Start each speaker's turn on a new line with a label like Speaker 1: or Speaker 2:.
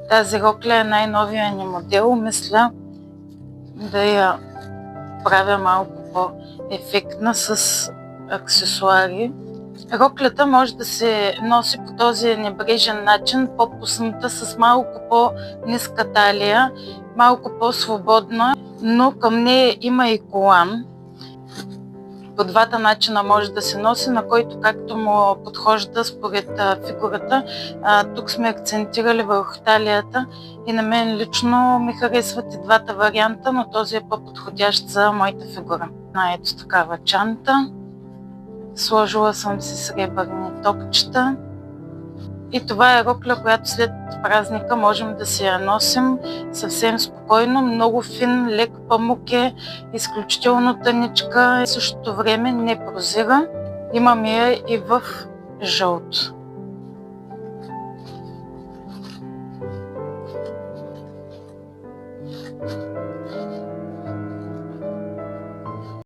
Speaker 1: Тази рокля е най-новия ни модел. Мисля да я правя малко по-ефектна с аксесуари. Роклята може да се носи по този небрежен начин, по-пусната, с малко по-ниска талия, малко по-свободна, но към нея има и колан. По двата начина може да се носи, на който както му подхожда според фигурата. Тук сме акцентирали върху талията и на мен лично ми харесват и двата варианта, но този е по-подходящ за моята фигура. Ето такава чанта. Сложила съм си сребърни токчета. И това е рокля, която след празника можем да си я носим съвсем спокойно. Много фин, лек памук е, изключително тъничка и в същото време не прозира. Имам я и в жълто.